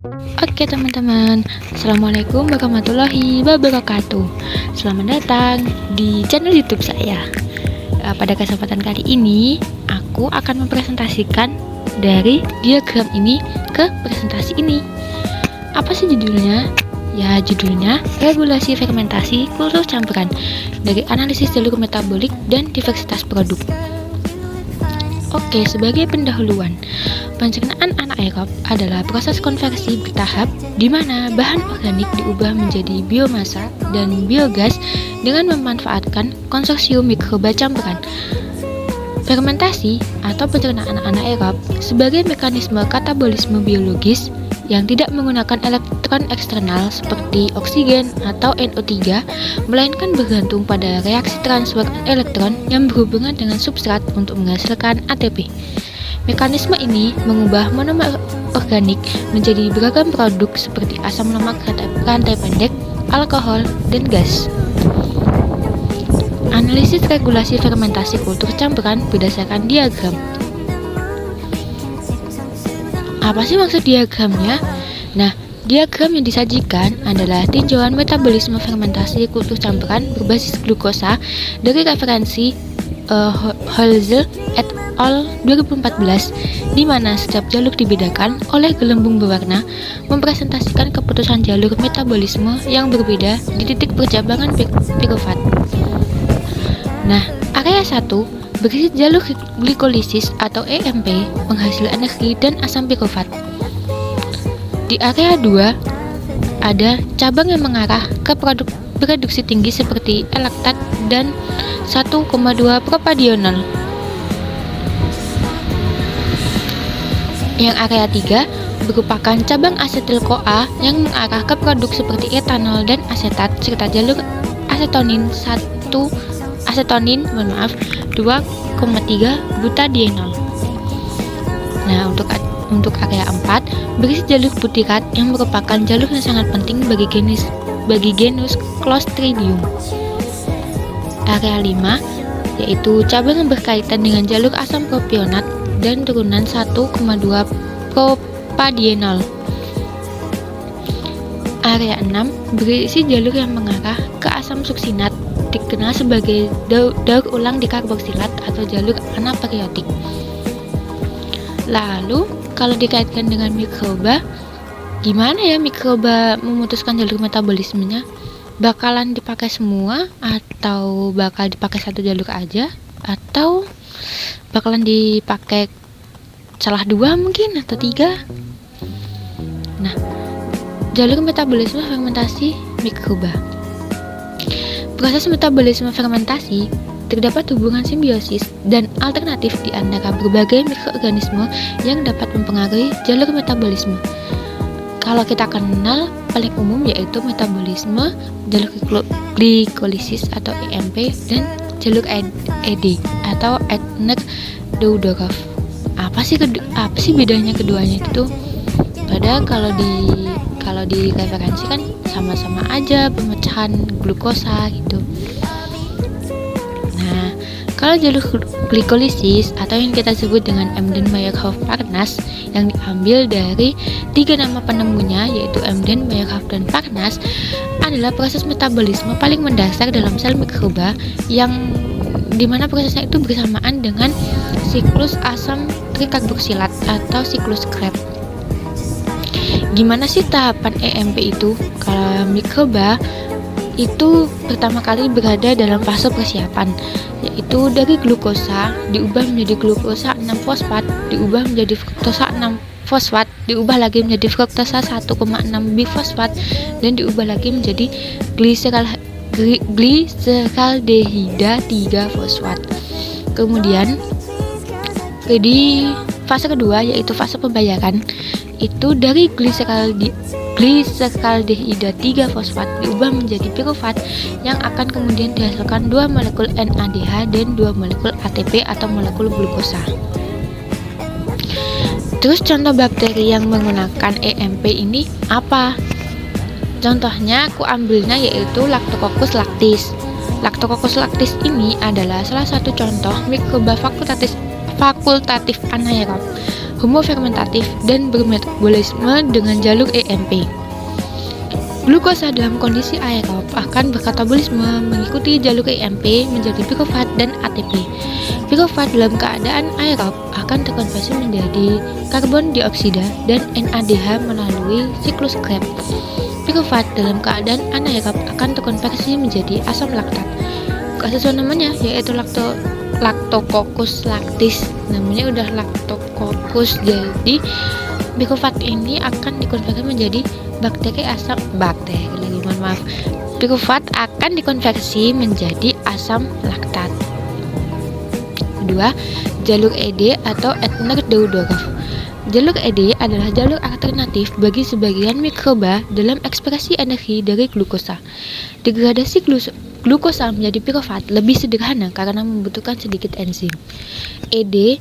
Oke teman-teman, Assalamualaikum warahmatullahi wabarakatuh. Selamat datang di channel YouTube saya. Pada kesempatan kali ini, aku akan mempresentasikan dari diagram ini ke presentasi ini. Apa sih judulnya? Ya, judulnya Regulasi Fermentasi Kultur Campuran dari Analisis Jalur Metabolik dan Diversitas Produk. Oke, sebagai pendahuluan, pencernaan anaerob adalah proses konversi bertahap di mana bahan organik diubah menjadi biomasa dan biogas dengan memanfaatkan konsorsium mikroba campuran. Fermentasi atau pencernaan anaerob sebagai mekanisme katabolisme biologis yang tidak menggunakan elektron eksternal seperti oksigen atau NO3, melainkan bergantung pada reaksi transfer elektron yang berhubungan dengan substrat untuk menghasilkan ATP. Mekanisme ini mengubah monomer organik menjadi beragam produk seperti asam lemak rantai pendek, alkohol, dan gas. Analisis regulasi fermentasi kultur campuran berdasarkan diagram. Apa sih maksud diagramnya? Nah, diagram yang disajikan adalah tinjauan metabolisme fermentasi kultur campuran berbasis glukosa dari referensi Holzer et al. 2014, di mana setiap jalur dibedakan oleh gelembung berwarna mempresentasikan keputusan jalur metabolisme yang berbeda di titik percabangan pirufat. Nah, area 1 berisi jalur glikolisis atau EMP, penghasil energi dan asam pirufat. Di area 2 ada cabang yang mengarah ke produk bereduksi tinggi seperti laktat dan 1,2 propandiol. Yang area 3 merupakan cabang asetil-CoA yang mengarah ke produk seperti etanol dan asetat serta jalur asetonin 2,3 butadienol. Nah, untuk area 4 berisi jalur butirat yang merupakan jalur yang sangat penting bagi genus Clostridium. Area 5 yaitu cabang yang berkaitan dengan jalur asam propionat dan turunan 1,2 propandiol. Area 6 berisi jalur yang mengarah ke asam suksinat, dikenal sebagai daur ulang dikarboksilat atau jalur anaperiotik. Lalu, kalau dikaitkan dengan mikroba, gimana ya mikroba memutuskan jalur metabolismenya? Bakalan dipakai semua atau bakal dipakai satu jalur aja? Atau bakalan dipakai salah dua mungkin atau tiga? Nah, jalur metabolisme fermentasi mikroba. Proses metabolisme fermentasi terdapat hubungan simbiosis dan alternatif di antara berbagai mikroorganisme yang dapat mempengaruhi jalur metabolisme. Kalau kita kenal paling umum yaitu metabolisme, jalur glikolisis atau EMP dan jalur ED atau Edner-Dodorov. Apa sih bedanya keduanya itu? Padahal kalau di referensi kan sama-sama aja pemecahan glukosa gitu. Nah, kalau jalur glikolisis atau yang kita sebut dengan Embden-Meyerhof-Parnas yang diambil dari tiga nama penemunya yaitu Embden, Meyerhof, dan Parnas adalah proses metabolisme paling mendasar dalam sel mikroba yang dimana prosesnya itu bersamaan dengan siklus asam trikarboksilat atau siklus Krebs. Gimana sih tahapan EMP itu? Kalau mikroba itu pertama kali berada dalam fase persiapan, yaitu dari glukosa diubah menjadi glukosa 6-fosfat, diubah menjadi fruktosa 6-fosfat, diubah lagi menjadi fruktosa 1,6 bifosfat, dan diubah lagi menjadi gliserdehida 3-fosfat. Kemudian di fase kedua yaitu fase pembayaran, itu dari gliserdehida 3-fosfat diubah menjadi pirufat yang akan kemudian dihasilkan 2 molekul NADH dan 2 molekul ATP atau molekul glukosa. Terus contoh bakteri yang menggunakan EMP ini apa? Contohnya aku ambilnya yaitu Lactococcus lactis. Lactococcus lactis ini adalah salah satu contoh mikroba fakultatif anaerob. homofermentatif dan bermetabolisme dengan jalur EMP. Glukosa dalam kondisi aerob akan berkatabolisme mengikuti jalur EMP menjadi pirofat dan ATP. Pirofat dalam keadaan aerob akan terkonversi menjadi karbon dioksida dan NADH melalui siklus Krebs. Pirofat dalam keadaan anaerob akan terkonversi menjadi asam laktat. Sesuai namanya, yaitu Lactococcus lactis. Namanya udah Lactococcus, jadi pirofat ini akan dikonversi menjadi pirofat akan dikonversi menjadi asam laktat. Kedua, jalur ED atau Eppner-Daudorf. Jalur ED adalah jalur alternatif bagi sebagian mikroba dalam ekspresi energi dari glukosa. Degradasi glukosa menjadi pirofat lebih sederhana karena membutuhkan sedikit enzim. ED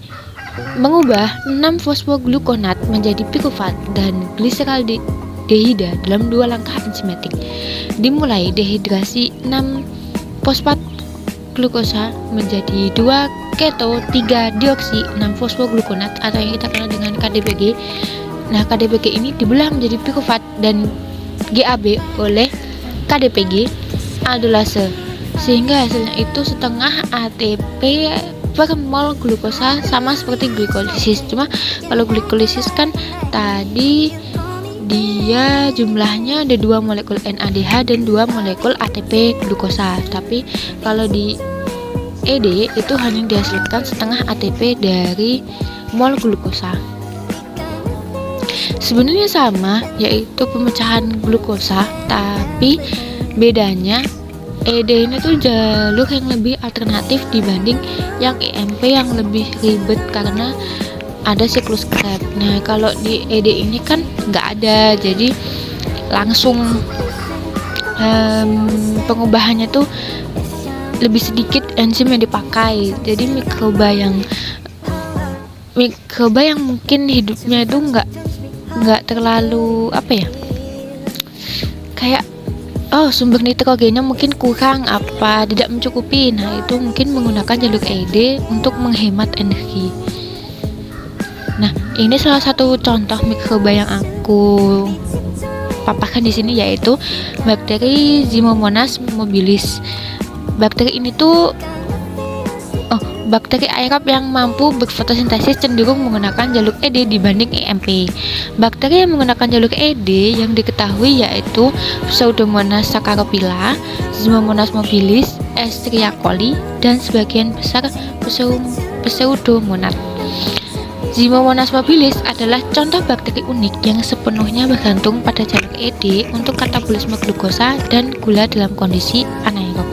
mengubah 6-fosfogluconat menjadi pirofat dan gliseraldehida dalam 2 langkah enzimatik. Dimulai dehidrasi 6-fosfat glukosa menjadi 2 keto 3 dioksi 6-fosfogluconat atau yang kita kenal dengan KDPG. Nah, KDPG ini dibelah menjadi pirofat dan GAB oleh KDPG aldolase, sehingga hasilnya itu setengah ATP per mol glukosa, sama seperti glikolisis. Cuma kalau glikolisis kan tadi dia jumlahnya ada 2 molekul NADH dan 2 molekul ATP glukosa, tapi kalau di ED itu hanya dihasilkan setengah ATP dari mol glukosa. Sebenarnya sama, yaitu pemecahan glukosa, tapi bedanya ED ini tuh jalur yang lebih alternatif dibanding yang EMP yang lebih ribet karena ada siklus Krebs. Nah, kalau di ED ini kan nggak ada, jadi langsung pengubahannya tuh lebih sedikit enzim yang dipakai. Jadi mikroba yang mungkin hidupnya itu nggak terlalu kayak sumber nitrogennya mungkin kurang tidak mencukupi. Nah, itu mungkin menggunakan jalur ED untuk menghemat energi. Nah, ini salah satu contoh mikroba yang aku paparkan di sini, yaitu bakteri Ximomonas mobilis. Bakteri ini tuh bakteri aerob yang mampu berfotosintesis cenderung menggunakan jalur ED dibanding EMP. Bakteri yang menggunakan jalur ED yang diketahui yaitu Pseudomonas saccharophylla, Ximomonas mobilis, Escherichia coli, dan sebagian besar Pseudomonas. Ximomonas mobilis adalah contoh bakteri unik yang sepenuhnya bergantung pada jalur ED untuk katabolisme glukosa dan gula dalam kondisi anaerob.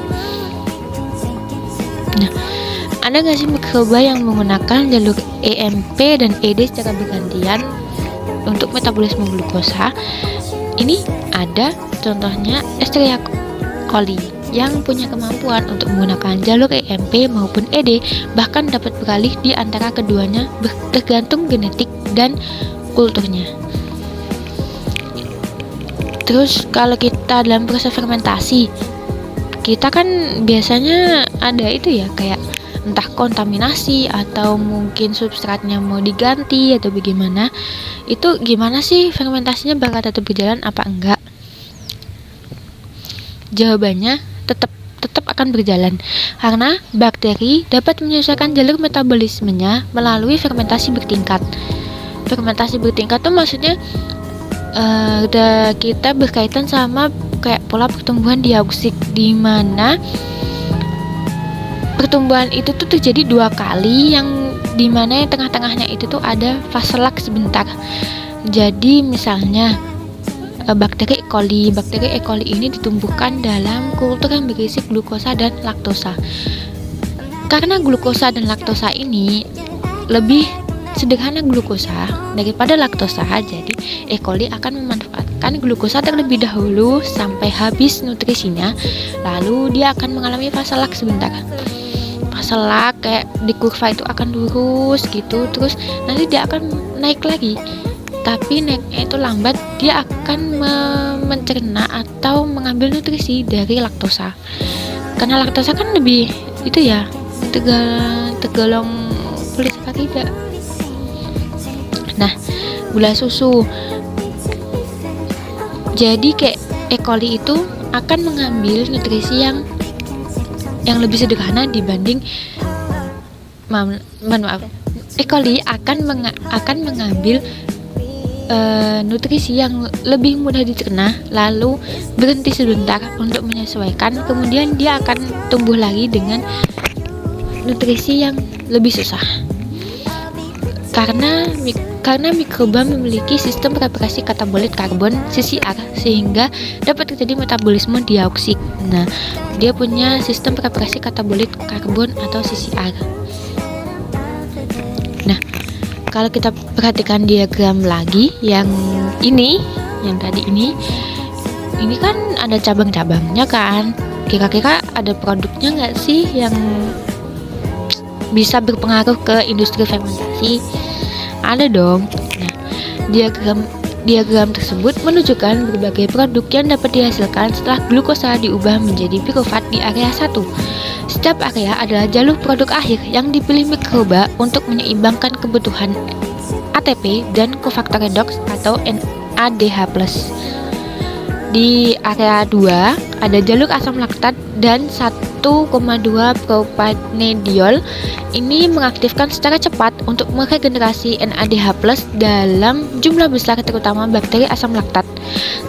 Nah, ada nggak sih mikroba yang menggunakan jalur EMP dan ED secara bergantian untuk metabolisme glukosa? Ini ada, contohnya Escherichia coli yang punya kemampuan untuk menggunakan jalur EMP maupun ED, bahkan dapat beralih di antara keduanya tergantung genetik dan kulturnya. Terus kalau kita dalam proses fermentasi, kita kan biasanya ada itu ya, kayak entah kontaminasi atau mungkin substratnya mau diganti atau bagaimana. Itu gimana sih fermentasinya, bakal tetap berjalan apa enggak? Jawabannya tetap akan berjalan karena bakteri dapat menyesuaikan jalur metabolismenya melalui fermentasi bertingkat. Fermentasi bertingkat tuh maksudnya kita berkaitan sama kayak pola pertumbuhan diauksik, di mana pertumbuhan itu tuh terjadi 2 kali, yang dimana yang tengah-tengahnya itu tuh ada fase lag sebentar. Jadi misalnya bakteri E. coli ini ditumbuhkan dalam kultur yang berisi glukosa dan laktosa. Karena glukosa dan laktosa ini lebih sederhana glukosa daripada laktosa, jadi E. coli akan memanfaatkan glukosa terlebih dahulu sampai habis nutrisinya, lalu dia akan mengalami fase lag sebentar. Fase lag kayak di kurva itu akan lurus gitu, terus nanti dia akan naik lagi, tapi naiknya itu lambat. Dia akan mencerna atau mengambil nutrisi dari laktosa, karena laktosa kan lebih itu ya, tergolong polisakarida. Nah, gula susu. Jadi kayak E. coli itu akan mengambil nutrisi yang lebih sederhana dibanding maaf. E. coli akan mengambil nutrisi yang lebih mudah dicerna, lalu berhenti sebentar untuk menyesuaikan, kemudian dia akan tumbuh lagi dengan nutrisi yang lebih susah. Karena mikroba memiliki sistem represi katabolit karbon (CCR) sehingga dapat terjadi metabolisme dioksik. Nah, dia punya sistem represi katabolit karbon atau CCR. Nah, kalau kita perhatikan diagram lagi yang tadi ini kan ada cabang-cabangnya kan. Kira-kira ada produknya nggak sih yang bisa berpengaruh ke industri fermentasi? Ada dong. Nah, diagram tersebut menunjukkan berbagai produk yang dapat dihasilkan setelah glukosa diubah menjadi pirufat di area 1. Setiap area adalah jalur produk akhir yang dipilih mikroba untuk menyeimbangkan kebutuhan ATP dan kofaktor redoks atau NADH+. Di area 2 ada jalur asam laktat dan 1,2 propanediol. Ini mengaktifkan secara cepat untuk meregenerasi NADH+ dalam jumlah besar, terutama bakteri asam laktat.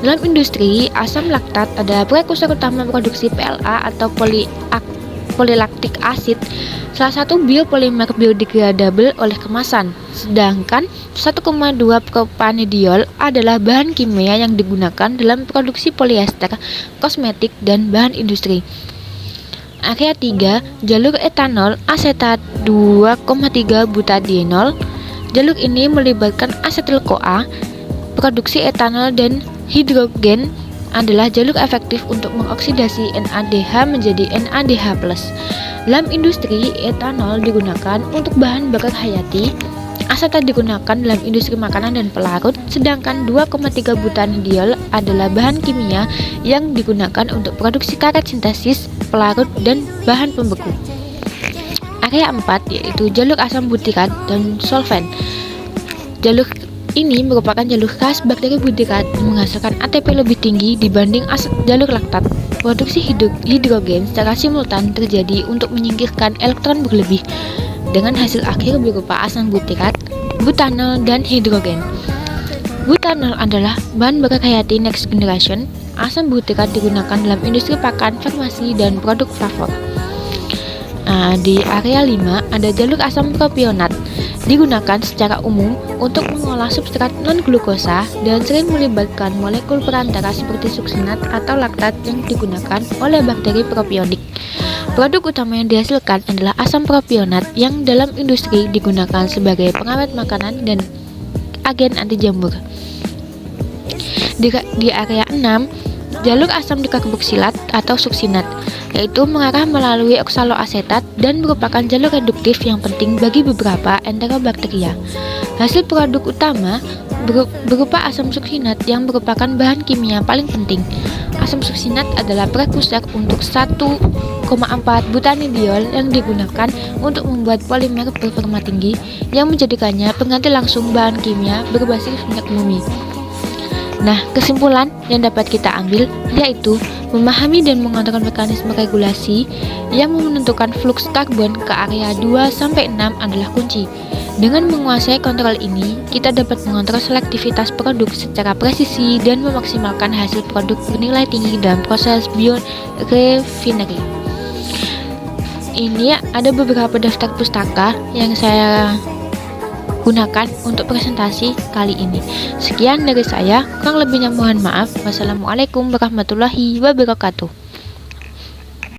Dalam industri, asam laktat adalah prekursor utama produksi PLA atau polilaktik asid, salah satu biopolimer biodegradable oleh kemasan. Sedangkan 1,2 propanediol adalah bahan kimia yang digunakan dalam produksi polyester, kosmetik, dan bahan industri. Area 3, jalur etanol asetat 2,3 butadienol. Jalur ini melibatkan asetil-CoA. Produksi etanol dan hidrogen adalah jalur efektif untuk mengoksidasi NADH menjadi NADH+. Dalam industri, etanol digunakan untuk bahan bakar hayati, asetat digunakan dalam industri makanan dan pelarut, sedangkan 2,3 butanediol adalah bahan kimia yang digunakan untuk produksi karet sintesis, pelarut, dan bahan pembeku. Area 4 yaitu jalur asam butirat dan solvent. Jalur ini merupakan jalur khas bakteri butirat yang menghasilkan ATP lebih tinggi dibanding jalur laktat. Produksi hidrogen secara simultan terjadi untuk menyingkirkan elektron berlebih, dengan hasil akhir berupa asam butirat, butanol, dan hidrogen. Butanol adalah bahan bakar hayati next generation. Asam butirat digunakan dalam industri pakan, farmasi, dan produk flavor. Di area 5 ada jalur asam propionat. Digunakan secara umum untuk mengolah substrat non-glukosa dan sering melibatkan molekul perantara seperti suksinat atau laktat yang digunakan oleh bakteri propionik. Produk utama yang dihasilkan adalah asam propionat yang dalam industri digunakan sebagai pengawet makanan dan agen anti jamur. Di area 6, jalur asam dekarboksilat atau suksinat, yaitu mengarah melalui oksaloasetat dan merupakan jalur reduktif yang penting bagi beberapa enterobakteria. Hasil produk utama berupa asam suksinat yang merupakan bahan kimia paling penting. Asam suksinat adalah prekursor untuk 1,4 butanediol yang digunakan untuk membuat polimer performa tinggi yang menjadikannya pengganti langsung bahan kimia berbasis minyak bumi. Nah, kesimpulan yang dapat kita ambil yaitu memahami dan mengontrol mekanisme regulasi yang menentukan fluks karbon ke area 2-6 adalah kunci. Dengan menguasai kontrol ini, kita dapat mengontrol selektivitas produk secara presisi dan memaksimalkan hasil produk bernilai tinggi dalam proses biorefinery. Ini ada beberapa daftar pustaka yang saya gunakan untuk presentasi kali ini. Sekian dari saya, kurang lebihnya mohon maaf. Wassalamualaikum warahmatullahi wabarakatuh.